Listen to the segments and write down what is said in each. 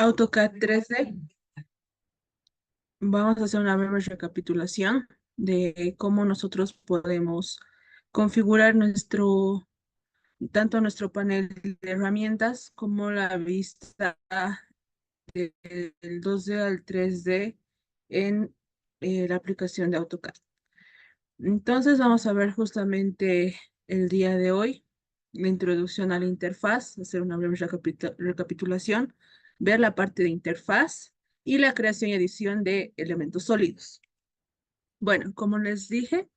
AutoCAD 3D. Vamos a hacer una breve recapitulación de cómo nosotros podemos configurar tanto nuestro panel de herramientas como la vista del 2D al 3D en la aplicación de AutoCAD. Entonces vamos a ver justamente el día de hoy la introducción a la interfaz, hacer una breve recapitulación, ver la parte de interfaz y la creación y edición de elementos sólidos. Bueno, como les dije,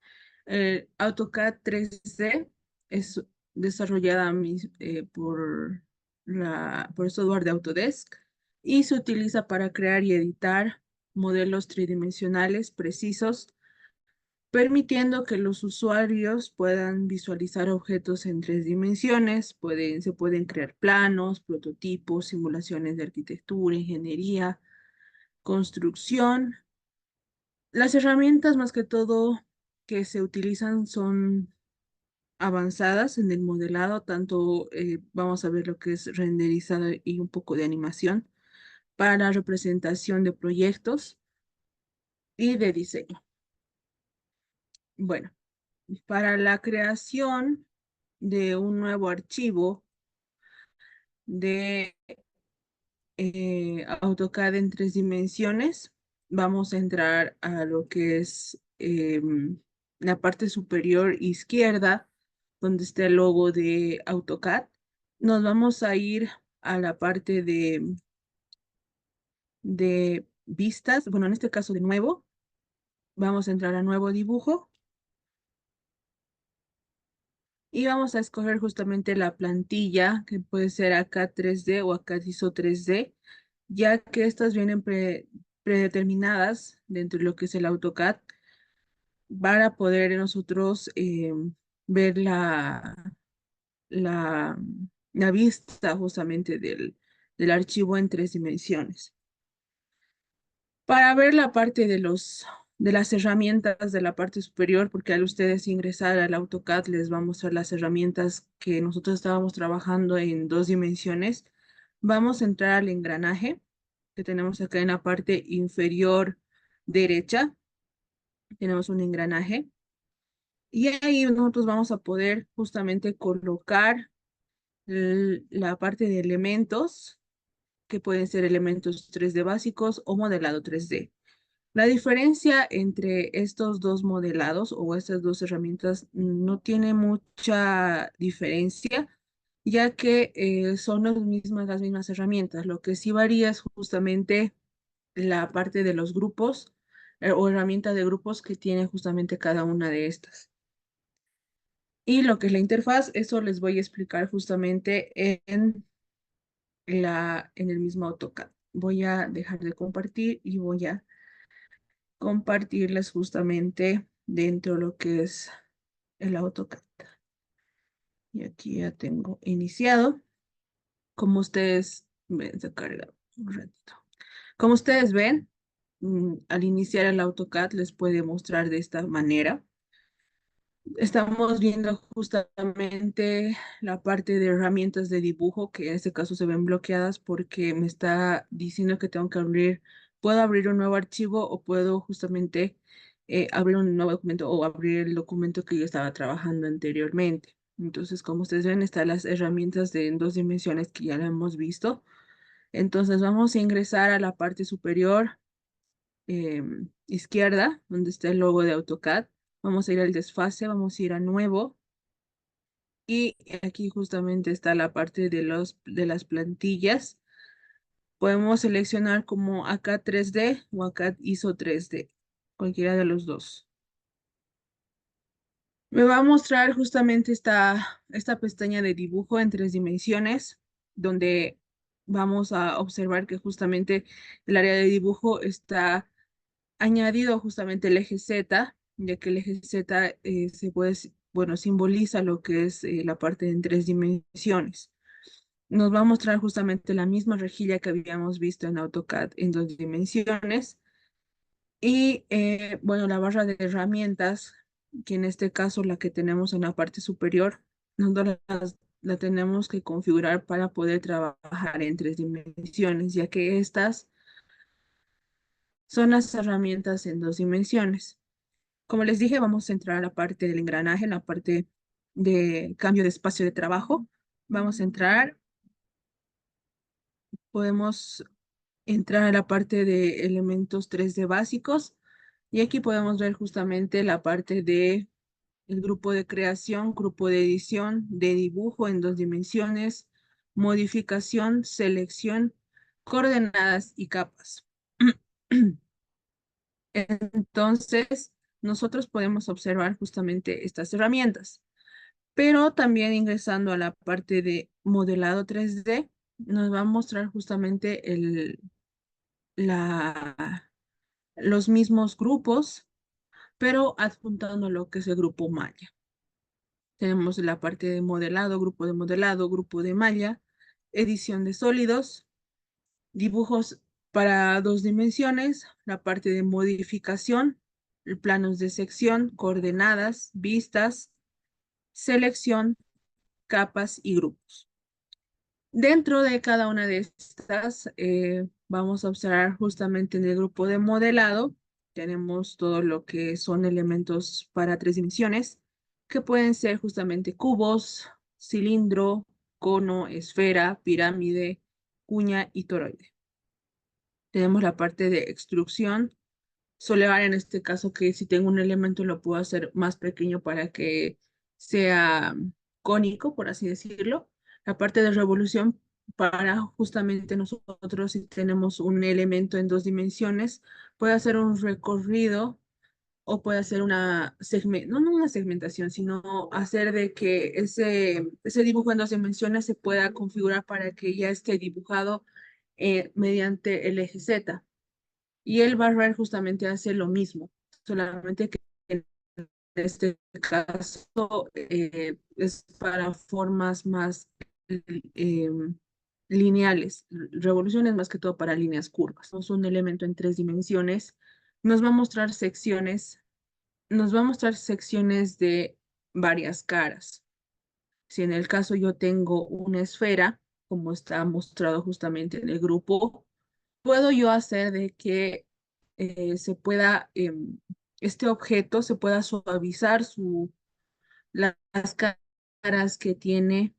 AutoCAD 3D es desarrollada por el software de Autodesk y se utiliza para crear y editar modelos tridimensionales precisos, permitiendo que los usuarios puedan visualizar objetos en 3 dimensiones. Se pueden crear planos, prototipos, simulaciones de arquitectura, ingeniería, construcción. Las herramientas más que todo que se utilizan son avanzadas en el modelado, tanto vamos a ver lo que es renderizado y un poco de animación para representación de proyectos y de diseño. Bueno, para la creación de un nuevo archivo de AutoCAD en 3 dimensiones, vamos a entrar a lo que es la parte superior izquierda, donde está el logo de AutoCAD. Nos vamos a ir a la parte de vistas, bueno, en este caso de nuevo, vamos a entrar a nuevo dibujo y vamos a escoger justamente la plantilla, que puede ser acá 3D o acá ISO 3D, ya que estas vienen predeterminadas dentro de lo que es el AutoCAD para poder nosotros ver la, la vista justamente del archivo en 3 dimensiones. Para ver la parte de las herramientas de la parte superior, porque al ustedes ingresar al AutoCAD les va a mostrar las herramientas que nosotros estábamos trabajando en 2 dimensiones. Vamos a entrar al engranaje que tenemos acá en la parte inferior derecha. Tenemos un engranaje y ahí nosotros vamos a poder justamente colocar la parte de elementos, que pueden ser elementos 3D básicos o modelado 3D. La diferencia entre estos dos modelados o estas dos herramientas no tiene mucha diferencia, ya que son las mismas herramientas. Lo que sí varía es justamente la parte de los grupos o herramienta de grupos que tiene justamente cada una de estas. Y lo que es la interfaz, eso les voy a explicar justamente en el mismo AutoCAD. Voy a dejar de compartir y voy a compartirles justamente dentro de lo que es el AutoCAD. Y aquí ya tengo iniciado. Como ustedes ven, se carga un ratito. Como ustedes ven, al iniciar el AutoCAD les puede mostrar de esta manera. Estamos viendo justamente la parte de herramientas de dibujo, que en este caso se ven bloqueadas porque me está diciendo que tengo que puedo abrir un nuevo archivo o puedo justamente abrir un nuevo documento o abrir el documento que yo estaba trabajando anteriormente. Entonces, como ustedes ven, están las herramientas en 2 dimensiones que ya lo hemos visto. Entonces, vamos a ingresar a la parte superior izquierda, donde está el logo de AutoCAD. Vamos a ir al desfase, vamos a ir a nuevo. Y aquí justamente está la parte de las plantillas. Podemos seleccionar como acá 3D o acá ISO 3D, cualquiera de los dos. Me va a mostrar justamente esta pestaña de dibujo en 3 dimensiones, donde vamos a observar que justamente el área de dibujo está añadido justamente el eje Z, ya que el eje Z bueno, simboliza lo que es la parte en 3 dimensiones. Nos va a mostrar justamente la misma rejilla que habíamos visto en AutoCAD en 2 dimensiones. Y bueno, la barra de herramientas, que en este caso la que tenemos en la parte superior, nos da la tenemos que configurar para poder trabajar en 3 dimensiones, ya que estas son las herramientas en 2 dimensiones. Como les dije, vamos a entrar a la parte del engranaje, en la parte de cambio de espacio de trabajo. Vamos a entrar, podemos entrar a la parte de elementos 3D básicos y aquí podemos ver justamente la parte de el grupo de creación, grupo de edición, de dibujo en 2 dimensiones, modificación, selección, coordenadas y capas. Entonces, nosotros podemos observar justamente estas herramientas, pero también ingresando a la parte de modelado 3D, nos va a mostrar justamente los mismos grupos, pero adjuntando lo que es el grupo malla. Tenemos la parte de modelado, grupo de malla, edición de sólidos, dibujos para 2 dimensiones, la parte de modificación, planos de sección, coordenadas, vistas, selección, capas y grupos. Dentro de cada una de estas, vamos a observar justamente en el grupo de modelado, tenemos todo lo que son elementos para 3 dimensiones, que pueden ser justamente cubos, cilindro, cono, esfera, pirámide, cuña y toroide. Tenemos la parte de extrusión, solear en este caso que si tengo un elemento lo puedo hacer más pequeño para que sea cónico, por así decirlo. La parte de revolución para justamente nosotros si tenemos un elemento en 2 dimensiones, puede hacer un recorrido o puede hacer no una segmentación, sino hacer de que ese dibujo en 2 dimensiones se pueda configurar para que ya esté dibujado mediante el eje Z. Y el barrer justamente hace lo mismo, solamente que en este caso es para formas más eh, lineales, revoluciones más que todo para líneas curvas. Es un elemento en 3 dimensiones, nos va a mostrar secciones, nos va a mostrar secciones de varias caras. Si en el caso yo tengo una esfera, como está mostrado justamente en el grupo, puedo yo hacer de que se pueda, este objeto se pueda suavizar las caras que tiene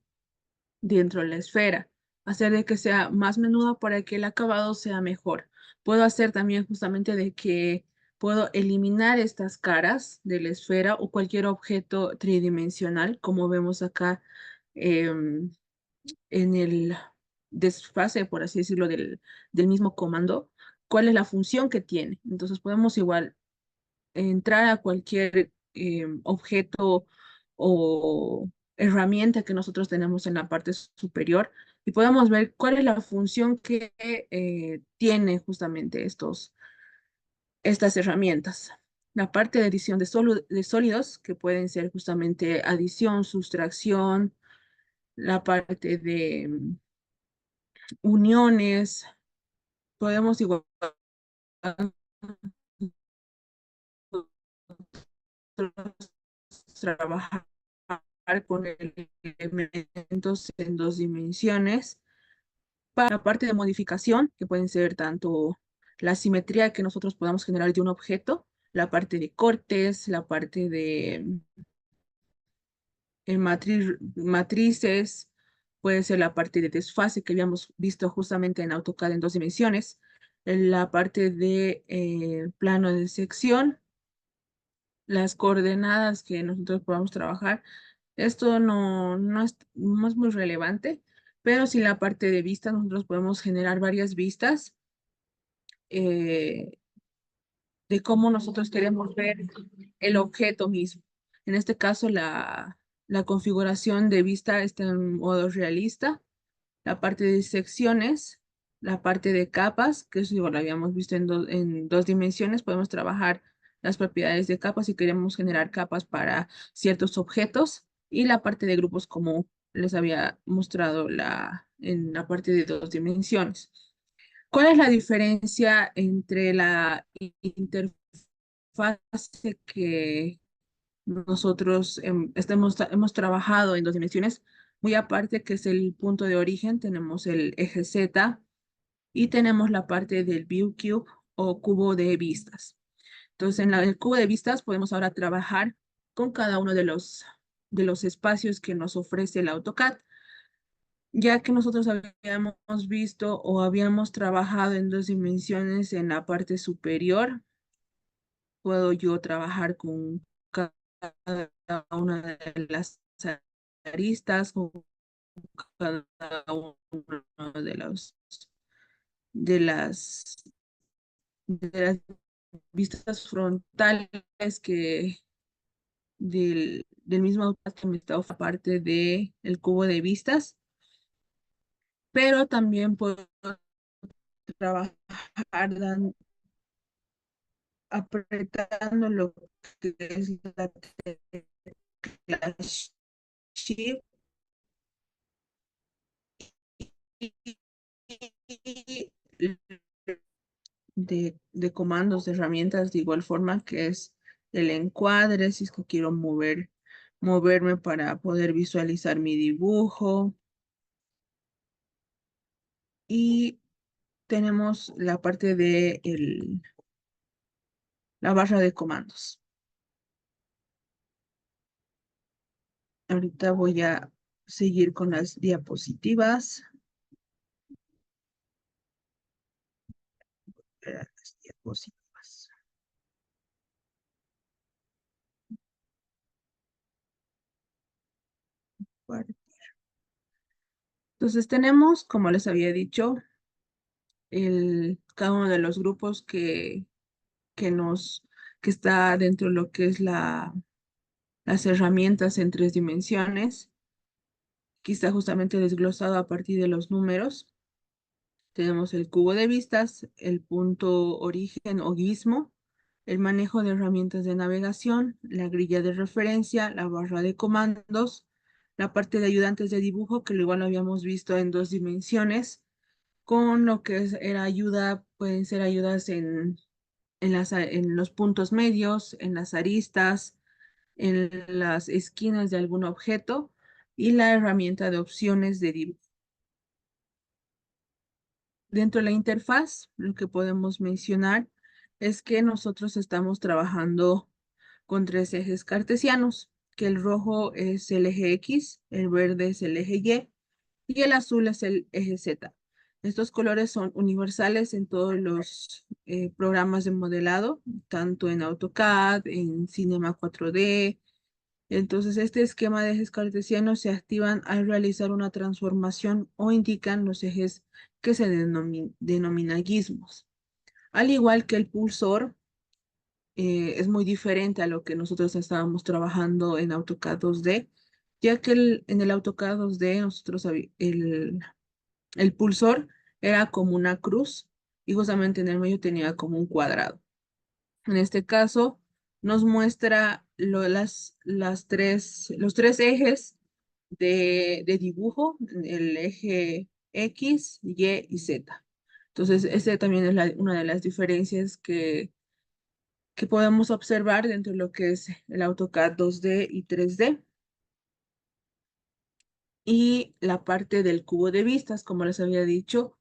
dentro de la esfera, hacer de que sea más menudo para que el acabado sea mejor. Puedo hacer también justamente de que puedo eliminar estas caras de la esfera o cualquier objeto tridimensional, como vemos acá em, en el desfase, por así decirlo, del mismo comando, cuál es la función que tiene. Entonces podemos igual entrar a cualquier objeto o herramienta que nosotros tenemos en la parte superior y podemos ver cuál es la función que tiene justamente estas herramientas. La parte de edición de sólidos, que pueden ser justamente adición, sustracción, la parte de uniones, podemos igual trabajar con elementos en 2 dimensiones. Para la parte de modificación, que pueden ser tanto la simetría que nosotros podamos generar de un objeto, la parte de cortes, la parte de matrices, puede ser la parte de desfase que habíamos visto justamente en AutoCAD en 2 dimensiones, la parte de plano de sección, las coordenadas que nosotros podamos trabajar. Esto no es muy relevante, pero sí la parte de vistas, nosotros podemos generar varias vistas eh, de cómo nosotros queremos ver el objeto mismo. En este caso, la configuración de vista está en modo realista, la parte de secciones, la parte de capas, que eso igual lo habíamos visto en 2 dimensiones, podemos trabajar las propiedades de capas si queremos generar capas para ciertos objetos, y la parte de grupos como les había mostrado en la parte de 2 dimensiones. ¿Cuál es la diferencia entre la interfase que nosotros hemos trabajado en 2 dimensiones Muy aparte que es el punto de origen, tenemos el eje Z y tenemos la parte del view cube o cubo de vistas. Entonces, en el cubo de vistas podemos ahora trabajar con cada uno de los espacios que nos ofrece el AutoCAD, ya que nosotros habíamos visto o habíamos trabajado en dos dimensiones en la parte superior. Puedo yo trabajar con cada una de las aristas, con cada uno de de las, de las vistas frontales que del mismo AutoCAD que me está parte de el cubo de vistas, pero también puedo trabajar apretando lo que es la shift de comandos, de herramientas, de igual forma que es el encuadre, si es que quiero moverme para poder visualizar mi dibujo. Y tenemos la parte de la barra de comandos. Ahorita voy a seguir con las diapositivas. Las diapositivas. Entonces tenemos, como les había dicho, cada uno de los grupos que nos, que está dentro de lo que es las herramientas en tres dimensiones, que está justamente desglosado a partir de los números. Tenemos el cubo de vistas, el punto origen o guismo, el manejo de herramientas de navegación, la grilla de referencia, la barra de comandos, la parte de ayudantes de dibujo, que igual lo habíamos visto en dos dimensiones, con lo que era ayuda, pueden ser ayudas en los puntos medios, en las aristas, en las esquinas de algún objeto y la herramienta de opciones de dibujo. Dentro de la interfaz, lo que podemos mencionar es que nosotros estamos trabajando con tres ejes cartesianos, que el rojo es el eje X, el verde es el eje y el azul es el eje Z. Estos colores son universales en todos los programas de modelado, tanto en AutoCAD, en Cinema 4D. Entonces, este esquema de ejes cartesianos se activan al realizar una transformación o indican los ejes que se denominan gizmos. Al igual que el pulsor, es muy diferente a lo que nosotros estábamos trabajando en AutoCAD 2D, ya que en el AutoCAD 2D nosotros el pulsor era como una cruz y justamente en el medio tenía como un cuadrado. En este caso nos muestra los tres ejes de dibujo, el eje X, Y y Z. Entonces, esta también es una de las diferencias que podemos observar dentro de lo que es el AutoCAD 2D y 3D. Y la parte del cubo de vistas, como les había dicho,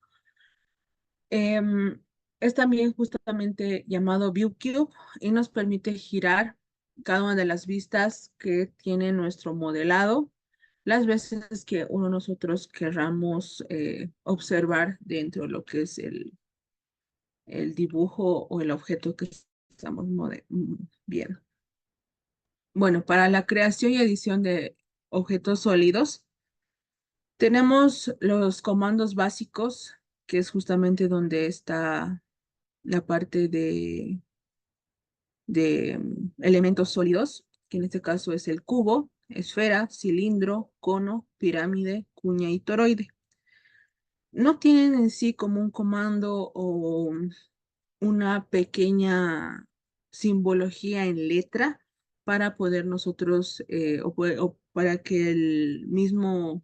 es también justamente llamado View Cube y nos permite girar cada una de las vistas que tiene nuestro modelado las veces que nosotros querramos observar dentro de lo que es el dibujo o el objeto que estamos viendo. Bueno, para la creación y edición de objetos sólidos, tenemos los comandos básicos, que es justamente donde está la parte de elementos sólidos, que en este caso es el cubo, esfera, cilindro, cono, pirámide, cuña y toroide. No tienen en sí como un comando o una pequeña simbología en letra para poder nosotros, o para que el mismo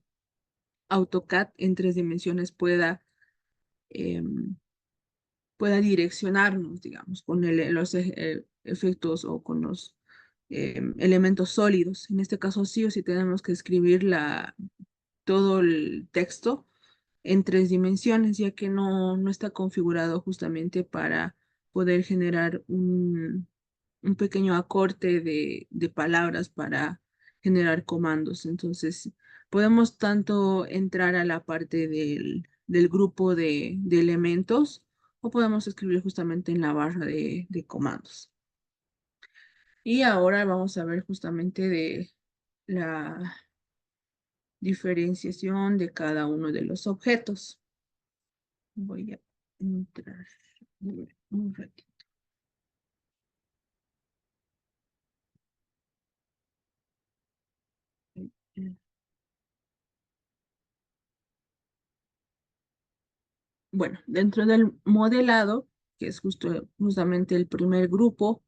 AutoCAD en tres dimensiones em, pueda direccionarnos, digamos, con los efectos o con los elementos sólidos. En este caso sí o sí tenemos que escribir todo el texto en 3 dimensiones, ya que no está configurado justamente para poder generar un pequeño acorte de palabras para generar comandos. Entonces, podemos tanto entrar a la parte del grupo de elementos o podemos escribir justamente en la barra de comandos. Y ahora vamos a ver justamente de la diferenciación de cada uno de los objetos. Voy a entrar un ratito. Bueno, dentro del modelado, que es justamente el primer grupo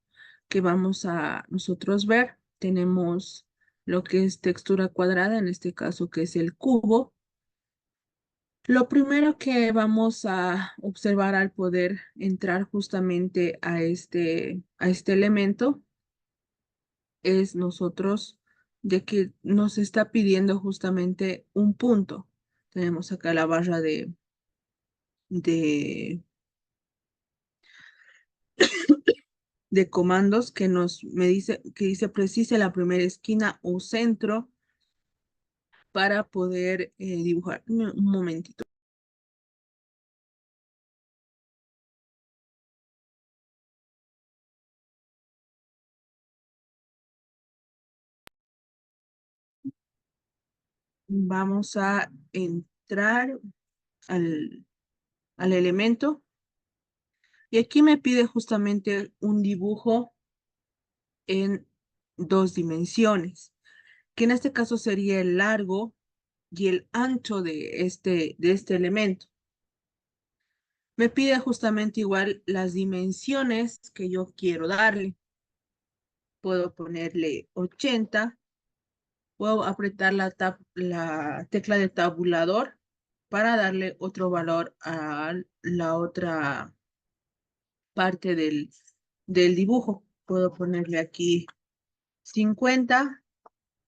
que vamos a nosotros ver, tenemos lo que es textura cuadrada, en este caso que es el cubo. Lo primero que vamos a observar al poder entrar justamente a este elemento es nosotros de que nos está pidiendo justamente un punto. Tenemos acá la barra de, de comandos que dice precise la primera esquina o centro para poder dibujar. Un momentito. Vamos a entrar al, al elemento y aquí me pide justamente un dibujo en 2 dimensiones, que en este caso sería el largo y el ancho de este elemento. Me pide justamente igual las dimensiones que yo quiero darle. Puedo ponerle 80, puedo apretar la tecla de tabulador para darle otro valor a la otra parte del dibujo. Puedo ponerle aquí 50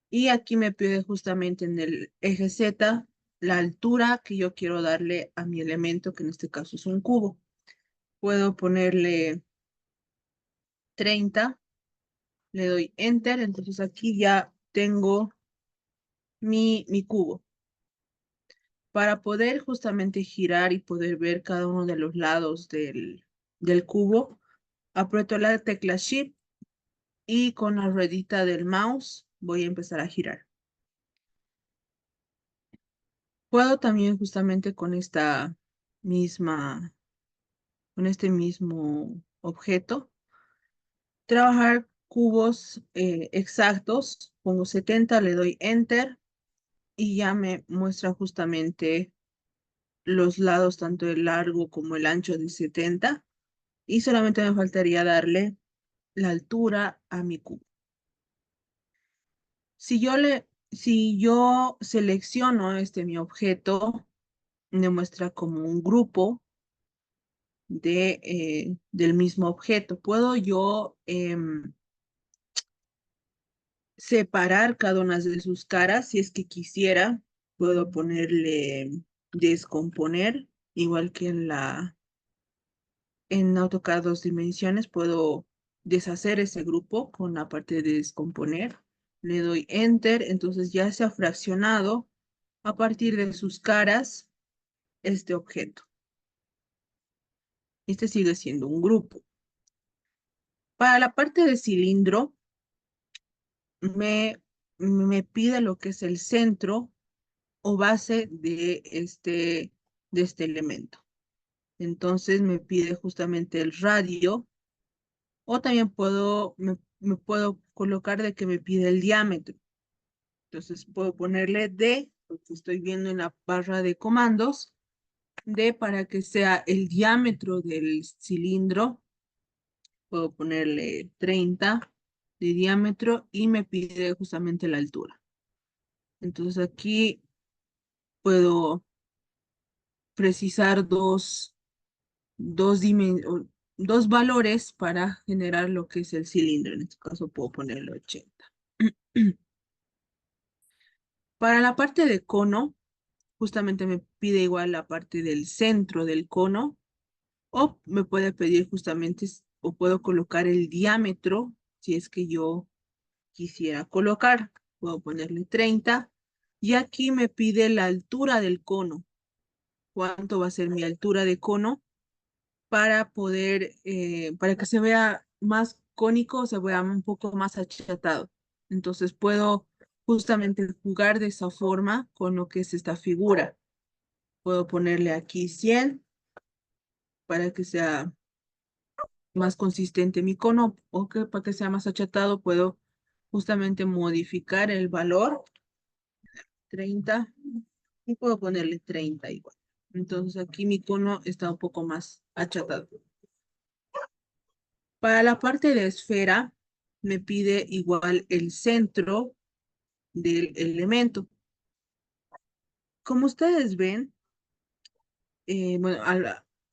y aquí me pide justamente en el eje Z la altura que yo quiero darle a mi elemento, que en este caso es un cubo. Puedo ponerle 30, le doy Enter, entonces aquí ya tengo mi cubo. Para poder justamente girar y poder ver cada uno de los lados del cubo, aprieto la tecla Shift y con la ruedita del mouse voy a empezar a girar. Puedo también justamente misma, con este mismo objeto, trabajar cubos exactos. Pongo 70, le doy Enter y ya me muestra justamente los lados, tanto el largo como el ancho de 70. Y solamente me faltaría darle la altura a mi cubo. Si yo selecciono mi objeto, me muestra como un grupo del mismo objeto. Puedo yo separar cada una de sus caras si es que quisiera. Puedo ponerle descomponer, igual que en AutoCAD 2 dimensiones, puedo deshacer ese grupo con la parte de descomponer. Le doy Enter, entonces ya se ha fraccionado a partir de sus caras este objeto. Este sigue siendo un grupo. Para la parte de cilindro, me pide lo que es el centro o base de este elemento. Entonces me pide justamente el radio, o también me puedo colocar de que me pide el diámetro. Entonces puedo ponerle D, porque estoy viendo en la barra de comandos, D para que sea el diámetro del cilindro. Puedo ponerle 30 de diámetro y me pide justamente la altura. Entonces aquí puedo precisar dos valores para generar lo que es el cilindro. En este caso puedo ponerle 80. Para la parte de cono, justamente me pide igual la parte del centro del cono, o me puede pedir justamente, o puedo colocar el diámetro, si es que yo quisiera colocar. Puedo ponerle 30. Y aquí me pide la altura del cono. ¿Cuánto va a ser mi altura de cono? Para poder, para que se vea más cónico, se vea un poco más achatado. Entonces puedo justamente jugar de esa forma con lo que es esta figura. Puedo ponerle aquí 100 para que sea más consistente mi cono, o que para que sea más achatado puedo justamente modificar el valor 30 y puedo ponerle 30 igual. Entonces aquí mi cono está un poco más achatado. Para la parte de esfera, me pide igual el centro del elemento. Como ustedes ven, bueno,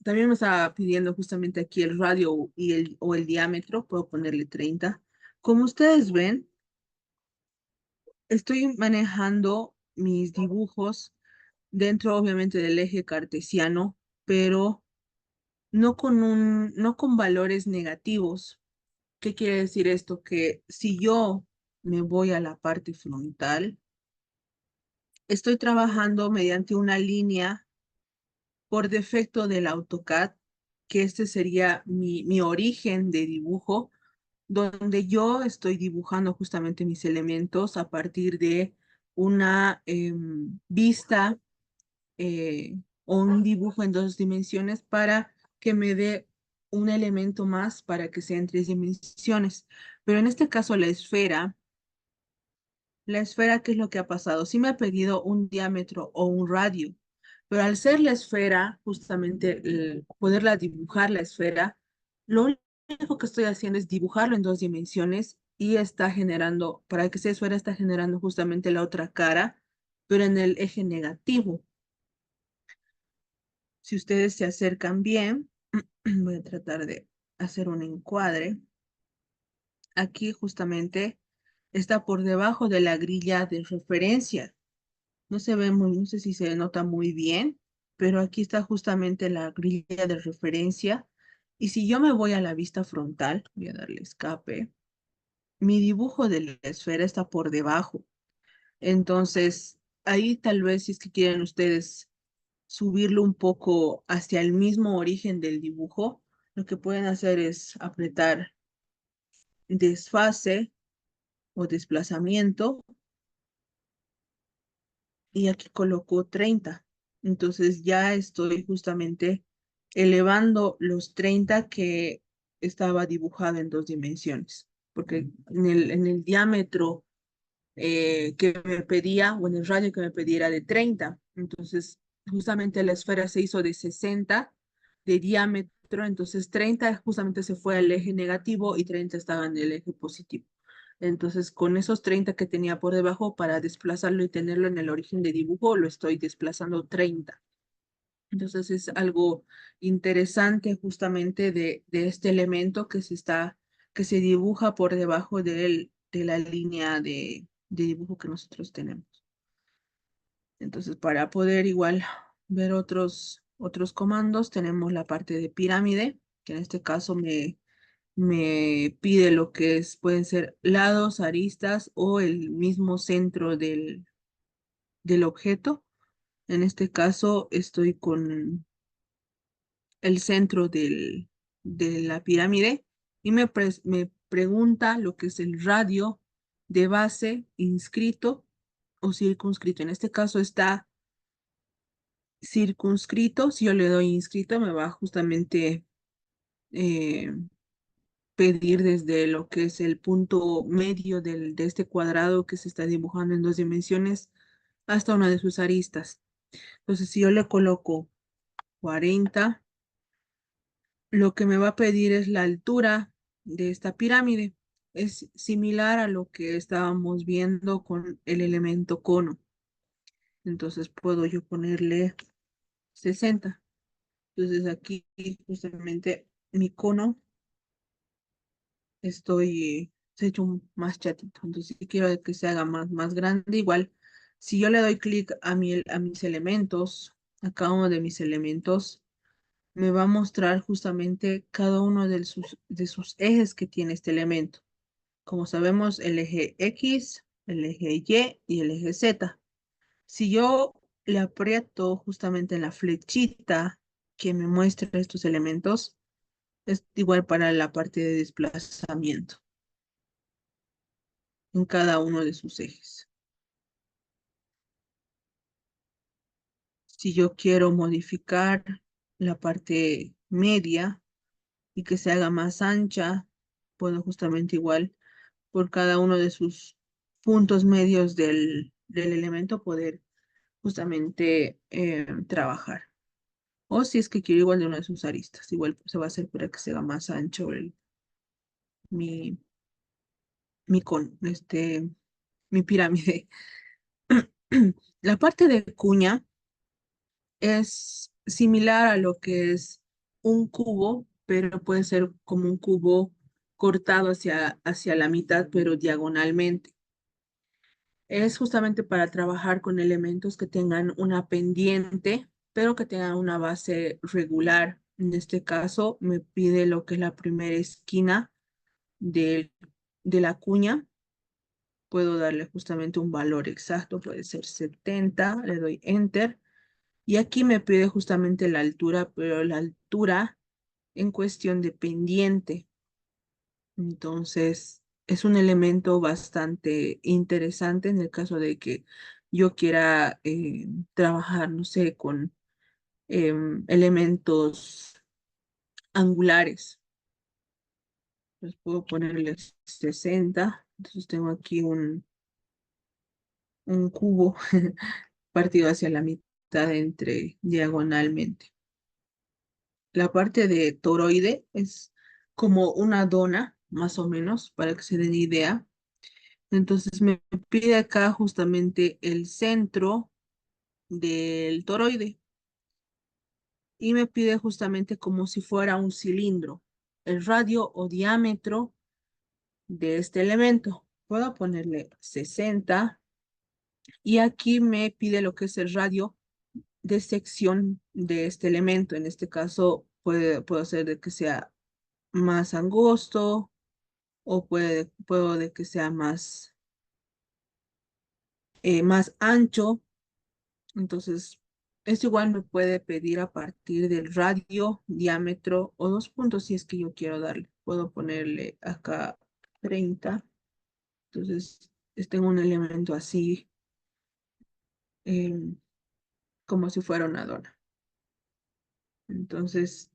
también me está pidiendo justamente aquí el radio o el diámetro, puedo ponerle 30. Como ustedes ven, estoy manejando mis dibujos dentro obviamente del eje cartesiano, pero no con valores negativos. ¿Qué quiere decir esto? Que si yo me voy a la parte frontal, estoy trabajando mediante una línea por defecto del AutoCAD, que este sería mi origen de dibujo, donde yo estoy dibujando justamente mis elementos a partir de una vista o un dibujo en 2 dimensiones para que me dé un elemento más para que sea en 3 dimensiones. Pero en este caso la esfera, ¿qué es lo que ha pasado? Sí me ha pedido un diámetro o un radio, pero al ser la esfera, justamente poderla dibujar la esfera, lo único que estoy haciendo es dibujarlo en 2 dimensiones y está generando, para que sea esfera, está generando justamente la otra cara, pero en el eje negativo. Si ustedes se acercan bien, voy a tratar de hacer un encuadre. Aquí justamente está por debajo de la grilla de referencia. No se ve muy, no sé si se nota muy bien, pero aquí está justamente la grilla de referencia. Y si yo me voy a la vista frontal, voy a darle escape, mi dibujo de la esfera está por debajo. Entonces, ahí tal vez si es que quieren ustedes subirlo un poco hacia el mismo origen del dibujo, lo que pueden hacer es apretar desfase o desplazamiento y aquí coloco 30. Entonces ya estoy justamente elevando los 30 que estaba dibujado en 2 dimensiones, porque en el diámetro que me pedía, o en el radio que me pedía era de 30. Entonces, justamente la esfera se hizo de 60 de diámetro, entonces 30 justamente se fue al eje negativo y 30 estaba en el eje positivo. Entonces, con esos 30 que tenía por debajo, para desplazarlo y tenerlo en el origen de dibujo, lo estoy desplazando 30. Entonces, es algo interesante justamente de este elemento que se dibuja por debajo de la línea de dibujo que nosotros tenemos. Entonces, para poder igual ver otros comandos, tenemos la parte de pirámide, que en este caso me pide lo que es, pueden ser lados, aristas o el mismo centro del objeto. En este caso estoy con el centro de la pirámide y me pregunta lo que es el radio de base inscrito o circunscrito. En este caso está circunscrito. Si yo le doy inscrito, me va justamente eh, pedir desde lo que es el punto medio de este cuadrado que se está dibujando en 2 dimensiones hasta una de sus aristas. Entonces, si yo le coloco 40, lo que me va a pedir es la altura de esta pirámide. Es similar a lo que estábamos viendo con el elemento cono. Entonces, puedo yo ponerle 60. Entonces, aquí justamente mi cono se ha hecho más chatito. Entonces, si quiero que se haga más grande, igual Si yo le doy clic a mis elementos, a cada uno de mis elementos, me va a mostrar justamente cada uno de sus ejes que tiene este elemento. Como sabemos, el eje X, el eje Y y el eje Z. Si yo le aprieto justamente en la flechita que me muestra estos elementos, es igual para la parte de desplazamiento en cada uno de sus ejes. Si yo quiero modificar la parte media y que se haga más ancha, puedo justamente igual por cada uno de sus puntos medios del elemento poder justamente trabajar. O si es que quiero igual de una de sus aristas, igual se va a hacer para que se haga más ancho mi, mi pirámide. La parte de cuña es similar a lo que es un cubo, pero puede ser como un cubo cortado hacia la mitad, pero diagonalmente. Es justamente para trabajar con elementos que tengan una pendiente, pero que tengan una base regular. En este caso, me pide lo que es la primera esquina de, de la cuña. Puedo darle justamente un valor exacto, puede ser 70, le doy Enter. Y aquí me pide justamente la altura, pero la altura en cuestión de pendiente. Entonces, es un elemento bastante interesante en el caso de que yo quiera trabajar, no sé, con elementos angulares. Pues puedo ponerles 60. Entonces tengo aquí un cubo partido hacia la mitad entre diagonalmente. La parte de toroide es como una dona, más o menos, para que se den idea. Entonces me pide acá justamente el centro del toroide y me pide justamente como si fuera un cilindro, el radio o diámetro de este elemento. Puedo ponerle 60 y aquí me pide lo que es el radio de sección de este elemento. En este caso puedo hacer de que sea más angosto o puedo de que sea más ancho. Entonces, esto igual me puede pedir a partir del radio, diámetro o 2 puntos si es que yo quiero darle. Puedo ponerle acá 30. Entonces, tengo un elemento así em, como si fuera una dona. Entonces,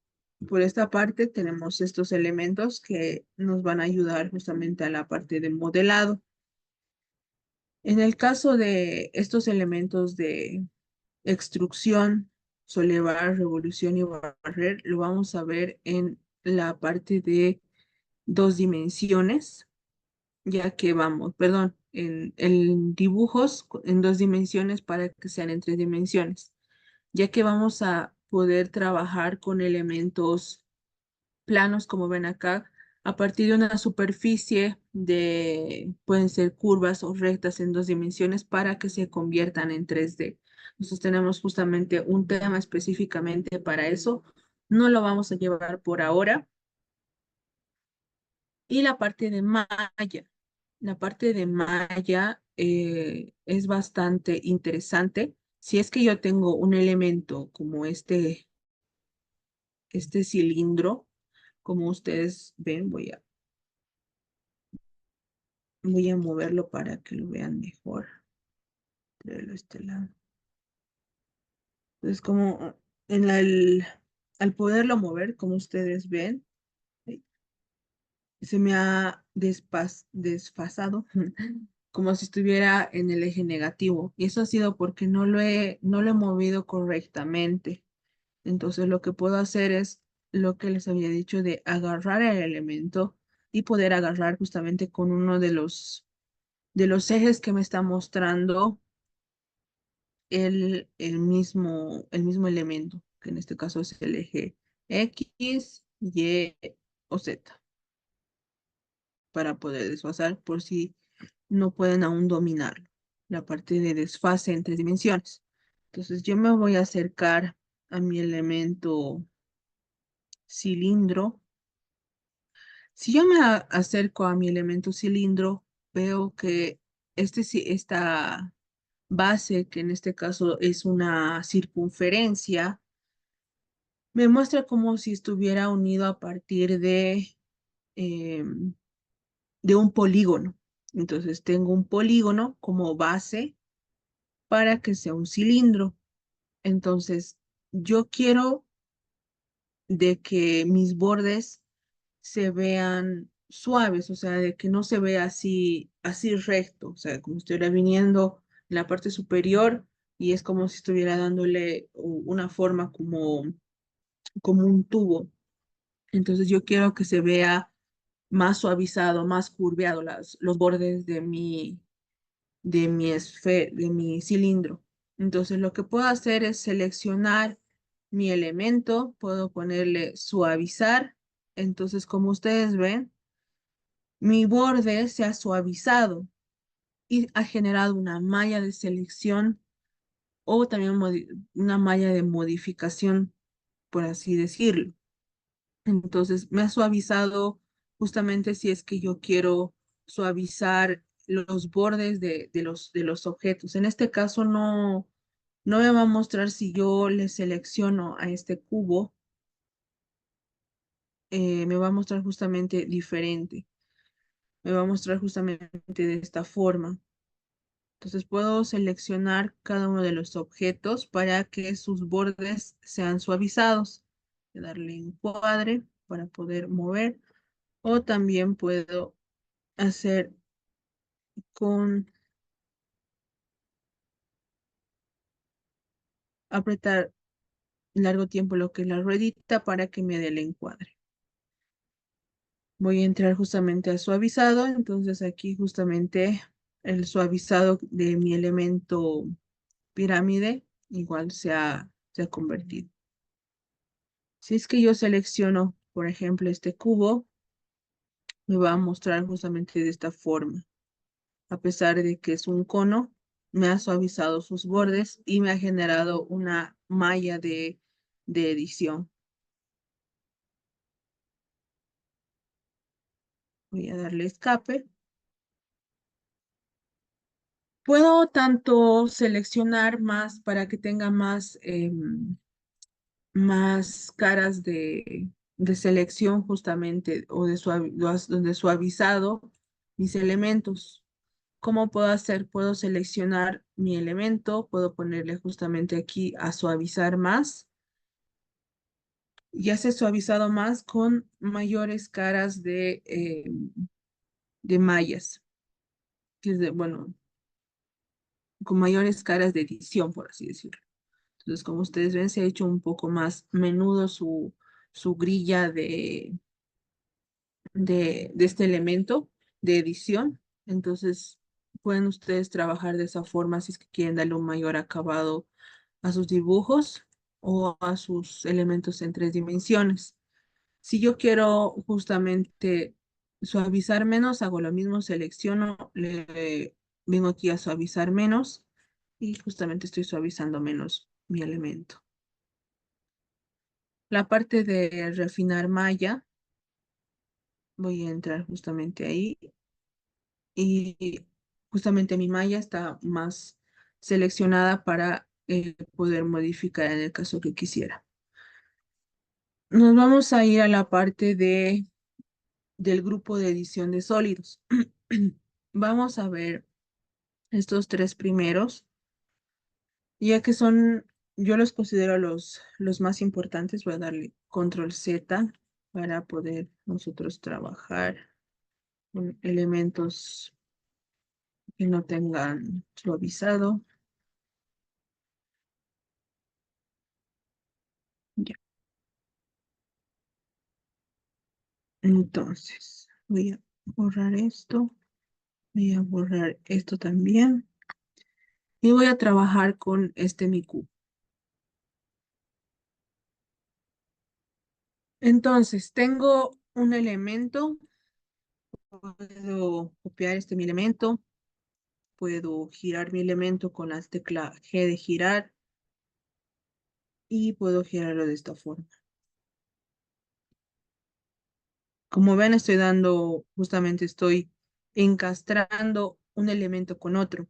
por esta parte tenemos estos elementos que nos van a ayudar justamente a la parte de modelado. En el caso de estos elementos de extrusión, solevar, revolución y barrer, lo vamos a ver en la parte de 2 dimensiones, ya que vamos, perdón, en dibujos en 2 dimensiones para que sean en 3 dimensiones, ya que vamos a poder trabajar con elementos planos, como ven acá, a partir de una superficie pueden ser curvas o rectas en 2 dimensiones para que se conviertan en 3D. Nosotros tenemos justamente un tema específicamente para eso. No lo vamos a llevar por ahora. Y la parte de malla. La parte de malla es bastante interesante. Si es que yo tengo un elemento como este cilindro, como ustedes ven, voy a moverlo para que lo vean mejor. De este lado. Entonces, como al poderlo mover, como ustedes ven, se me ha desfasado como si estuviera en el eje negativo. Y eso ha sido porque no lo he movido correctamente. Entonces, lo que puedo hacer es lo que les había dicho de agarrar el elemento y poder agarrar justamente con uno de los ejes que me está mostrando el mismo elemento, que en este caso es el eje X, Y o Z, para poder desfasar por si no pueden aún dominarlo. la parte de desfase en tres dimensiones. Entonces yo me voy a acercar a mi elemento cilindro. Si yo me acerco a mi elemento cilindro, veo que esta base, que en este caso es una circunferencia, me muestra como si estuviera unido a partir em, de un polígono. Entonces tengo un polígono como base para que sea un cilindro. Entonces yo quiero de que mis bordes se vean suaves, o sea, de que no se vea así recto, o sea, como si estuviera viniendo en la parte superior y es como si estuviera dándole una forma como un tubo. Entonces yo quiero que se vea más suavizado, más curveado los bordes de mi cilindro. Entonces lo que puedo hacer es seleccionar mi elemento, puedo ponerle suavizar. Entonces, como ustedes ven, mi borde se ha suavizado y ha generado una malla de selección o también una malla de modificación, por así decirlo. Entonces, me ha suavizado justamente si es que yo quiero suavizar los bordes de los objetos. En este caso, no me va a mostrar si yo le selecciono a este cubo, me va a mostrar justamente diferente. Me va a mostrar justamente de esta forma. Entonces puedo seleccionar cada uno de los objetos para que sus bordes sean suavizados. Voy a darle encuadre para poder mover. O también puedo hacer con apretar largo tiempo lo que es la ruedita para que me dé el encuadre. Voy a entrar justamente a suavizado. Entonces aquí justamente el suavizado de mi elemento pirámide igual se ha convertido. Si es que yo selecciono, por ejemplo, este cubo, me va a mostrar justamente de esta forma. A pesar de que es un cono, me ha suavizado sus bordes y me ha generado una malla de edición. Voy a darle escape. Puedo tanto seleccionar más para que tenga más caras de selección justamente o de suavizado mis elementos. ¿Cómo puedo hacer? Puedo seleccionar mi elemento, puedo ponerle justamente aquí a suavizar más. Ya se ha suavizado más con mayores caras de mallas, que es bueno, con mayores caras de edición, por así decirlo. Entonces, como ustedes ven, se ha hecho un poco más menudo su grilla de este elemento de edición. Entonces, pueden ustedes trabajar de esa forma si es que quieren darle un mayor acabado a sus dibujos o a sus elementos en tres dimensiones. Si yo quiero justamente suavizar menos, hago lo mismo, selecciono, le vengo aquí a suavizar menos y justamente estoy suavizando menos mi elemento. La parte de refinar malla, voy a entrar justamente ahí y justamente mi malla está más seleccionada para poder modificar en el caso que quisiera. Nos vamos a ir a la parte del grupo de edición de sólidos. Vamos a ver estos tres primeros, ya que yo los considero los más importantes. Voy a darle control Z para poder nosotros trabajar con elementos que no tengan suavizado. Ya. Entonces, voy a borrar esto, voy a borrar esto también y voy a trabajar con este mi cubo. Entonces, tengo un elemento, puedo copiar este mi elemento, puedo girar mi elemento con la tecla G de girar y puedo girarlo de esta forma. Como ven, justamente estoy encastrando un elemento con otro.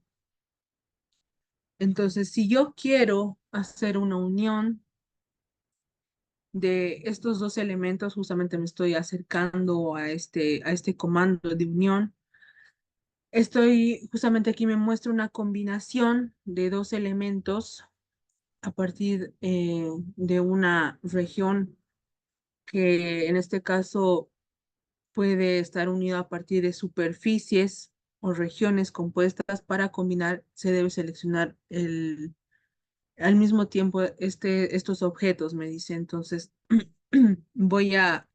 Entonces, si yo quiero hacer una unión de estos dos elementos, justamente me estoy acercando a este comando de unión. Justamente aquí me muestra una combinación de dos elementos a partir de una región que en este caso puede estar unido a partir de superficies o regiones compuestas. Para combinar, se debe seleccionar al mismo tiempo estos objetos, me dice. Entonces, voy a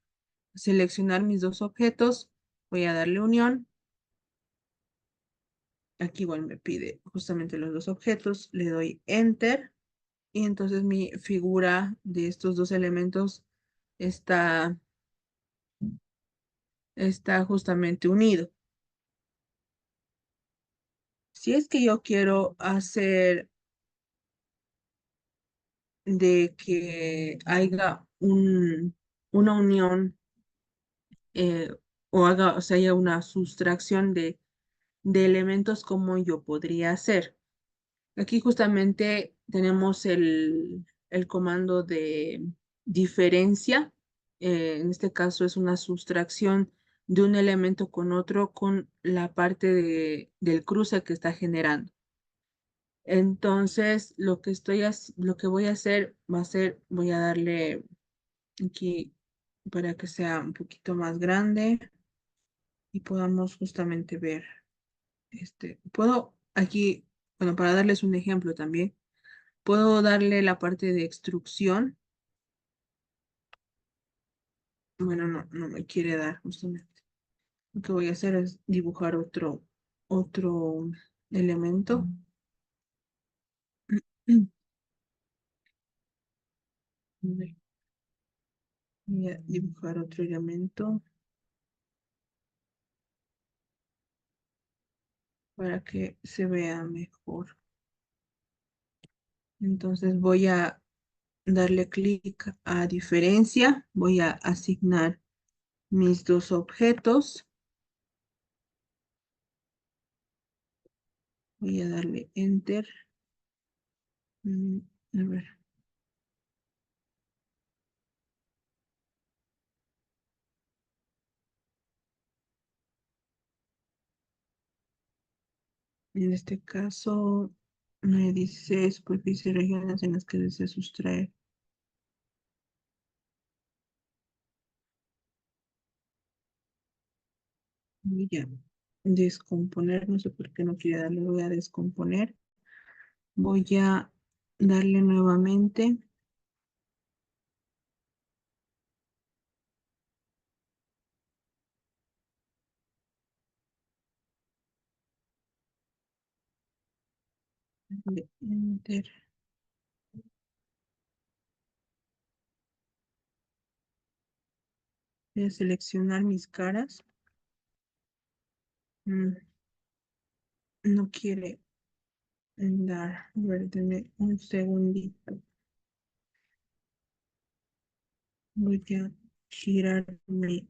seleccionar mis dos objetos, voy a darle unión. Aquí igual me pide justamente los dos objetos, le doy Enter y entonces mi figura de estos dos elementos está, está justamente unido. Si es que yo quiero hacer de que haya una unión o sea, haya una sustracción de elementos, como yo podría hacer. Aquí justamente tenemos el comando de diferencia. En este caso es una sustracción de un elemento con otro con la parte del cruce que está generando. Entonces, lo que voy a hacer va a ser, voy a darle aquí para que sea un poquito más grande y podamos justamente ver puedo aquí, bueno, para darles un ejemplo también, puedo darle la parte de extrusión. Bueno, no me quiere dar justamente. Lo que voy a hacer es dibujar otro elemento. Voy a dibujar otro elemento para que se vea mejor. Entonces voy a darle clic a diferencia. Voy a asignar mis dos objetos. Voy a darle Enter. A ver. En este caso, me dice superficie y regiones en las que desea sustraer. Voy a descomponer, no sé por qué no quiere darle, voy a descomponer. Voy a darle nuevamente. Enter. Voy a seleccionar mis caras. Mm, no quiere dar. A ver, denme un segundito. Voy a girar mi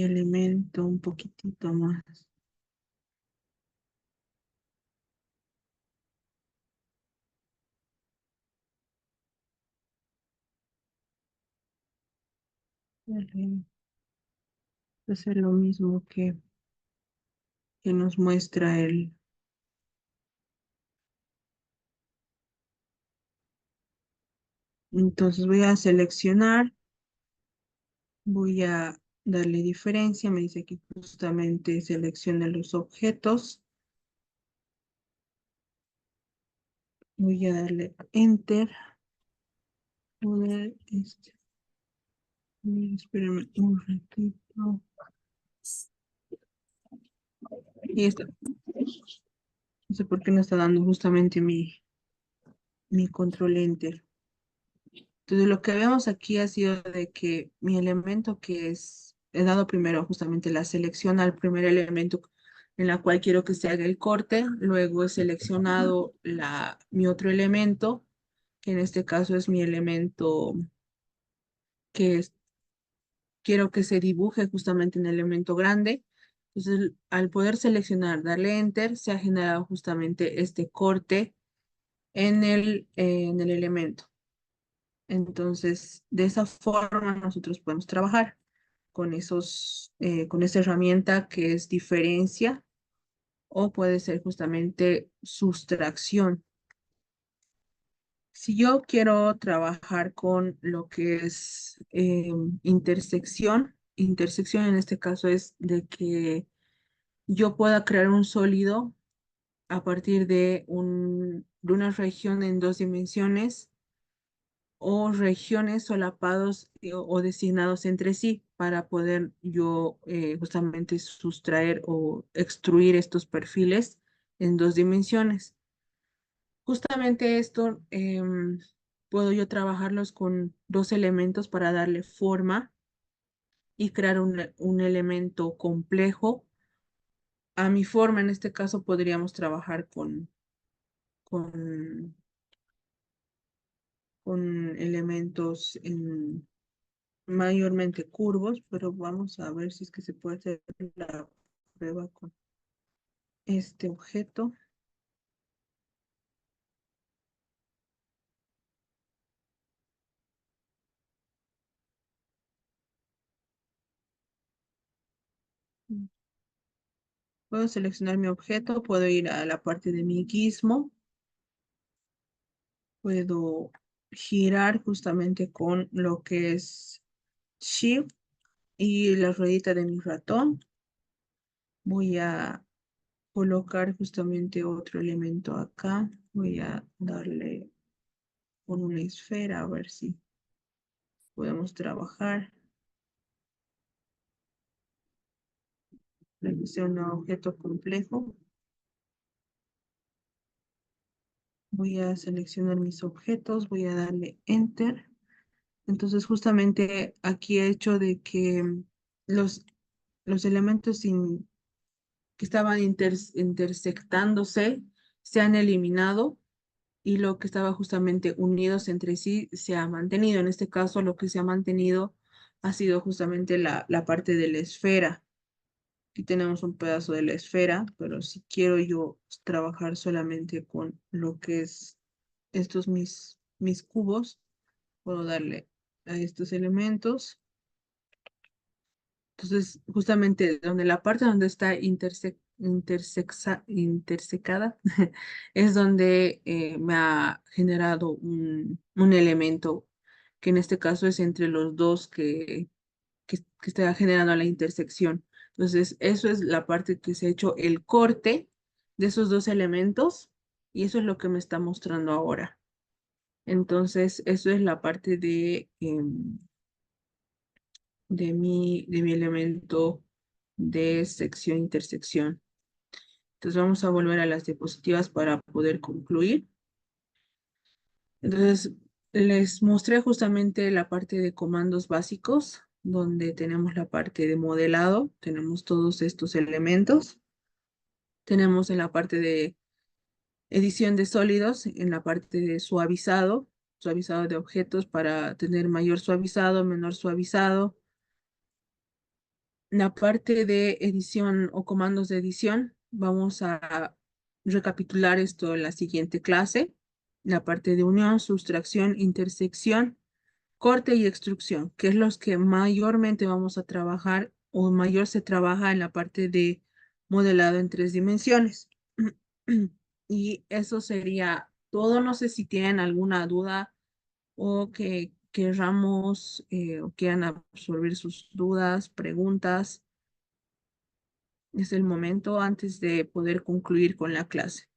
elemento un poquitito más. Voy a hacer lo mismo que nos muestra Entonces voy a seleccionar, voy a darle diferencia, me dice aquí justamente seleccione los objetos, voy a darle Enter, poder, espérame un ratito, y está, no sé por qué no está dando justamente mi control Enter. Entonces lo que vemos aquí ha sido de que mi elemento he dado primero justamente la selección al primer elemento en la cual quiero que se haga el corte. Luego he seleccionado mi otro elemento, que en este caso es mi elemento que quiero que se dibuje justamente en el elemento grande. Entonces, al poder seleccionar, darle Enter, se ha generado justamente este corte en el elemento. Entonces, de esa forma nosotros podemos trabajar con esa herramienta que es diferencia o puede ser justamente sustracción. Si yo quiero trabajar con lo que es intersección en este caso es de que yo pueda crear un sólido a partir de una región en dos dimensiones o regiones solapados o designados entre sí para poder yo justamente sustraer o extruir estos perfiles en dos dimensiones. Justamente esto puedo yo trabajarlos con dos elementos para darle forma y crear un elemento complejo. A mi forma, en este caso, podríamos trabajar con, con elementos mayormente curvos, pero vamos a ver si es que se puede hacer la prueba con este objeto. Puedo seleccionar mi objeto, puedo ir a la parte de mi gizmo, puedo girar justamente con lo que es Shift y la ruedita de mi ratón. Voy a colocar justamente otro elemento acá. Voy a darle con una esfera a ver si podemos trabajar. Que sea un objeto complejo. Voy a seleccionar mis objetos, voy a darle Enter. Entonces justamente aquí he hecho de que los, los elementos que estaban intersectándose se han eliminado y lo que estaba justamente unidos entre sí se ha mantenido. En este caso, lo que se ha mantenido ha sido justamente la parte de la esfera. Aquí tenemos un pedazo de la esfera, pero si quiero yo trabajar solamente con lo que es estos mis cubos, puedo darle a estos elementos. Entonces, justamente donde la parte donde está intersecada es donde me ha generado un elemento que en este caso es entre los dos que está generando la intersección. Entonces, eso es la parte que se ha hecho el corte de esos dos elementos y eso es lo que me está mostrando ahora. Entonces, eso es la parte de mi elemento de sección-intersección. Entonces vamos a volver a las diapositivas para poder concluir. Entonces les mostré justamente la parte de comandos básicos, donde tenemos la parte de modelado, tenemos todos estos elementos. Tenemos en la parte de edición de sólidos, en la parte de suavizado de objetos para tener mayor suavizado, menor suavizado. La parte de edición o comandos de edición, vamos a recapitular esto en la siguiente clase. La parte de unión, sustracción, intersección, corte y extrusión, que es los que mayormente vamos a trabajar o mayor se trabaja en la parte de modelado en tres dimensiones. Y eso sería todo. No sé si tienen alguna duda o que querramos o quieran absorber sus dudas, preguntas. Es el momento antes de poder concluir con la clase.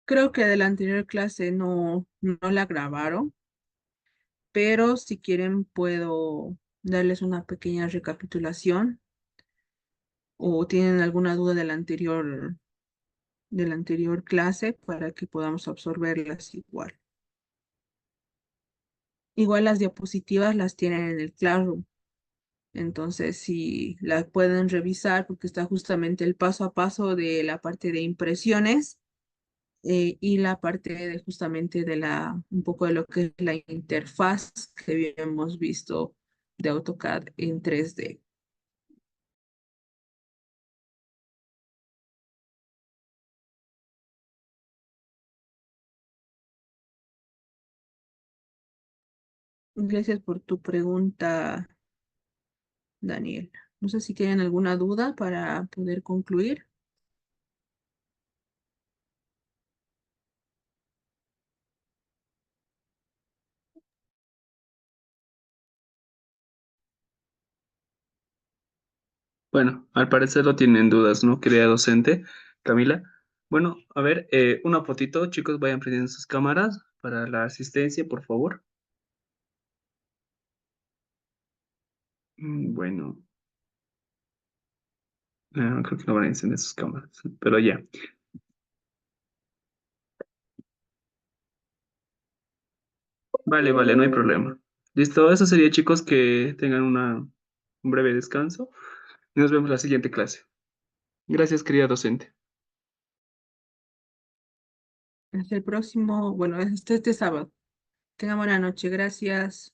Creo que de la anterior clase no la grabaron, pero si quieren puedo darles una pequeña recapitulación o tienen alguna duda de la anterior de la anterior clase para que podamos absorberlas igual. Igual las diapositivas las tienen en el Classroom. Entonces, si la pueden revisar, porque está justamente el paso a paso de la parte de impresiones y la parte de justamente de un poco de lo que es la interfaz que habíamos visto de AutoCAD en 3D. Gracias por tu pregunta, Daniel. No sé si tienen alguna duda para poder concluir. Bueno, al parecer lo tienen dudas, ¿no, querida docente Camila? Bueno, a ver, una fotito, chicos, vayan prendiendo sus cámaras para la asistencia, por favor. Bueno, creo que no van a encender sus cámaras, pero ya. Vale, vale, no hay problema. Listo, eso sería, chicos, que tengan un breve descanso y nos vemos la siguiente clase. Gracias, querida docente. Hasta el próximo, bueno, este sábado. Tengan buena noche. Gracias.